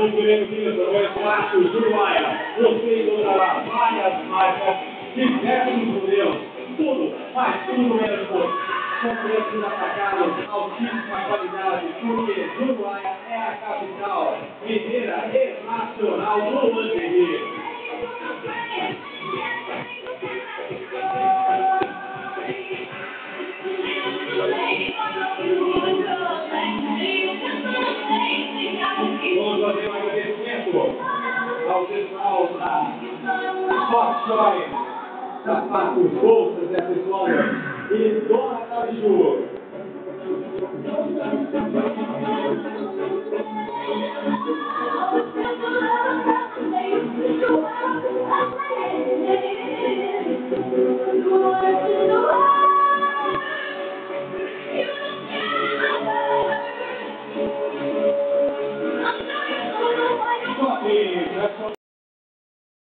no primeiro quinto, no Márcio Uruguaia. Você encontrará várias marcas, diversos modelos, tudo, mas tudo mesmo. Com preços atacados, altíssima qualidade, porque Uruguaia é a capital mineira e nacional do lingerie. Vamos fazer um agradecimento ao pessoal da Hot Toy, sapatos, bolsas, acessórios e Dona Caju.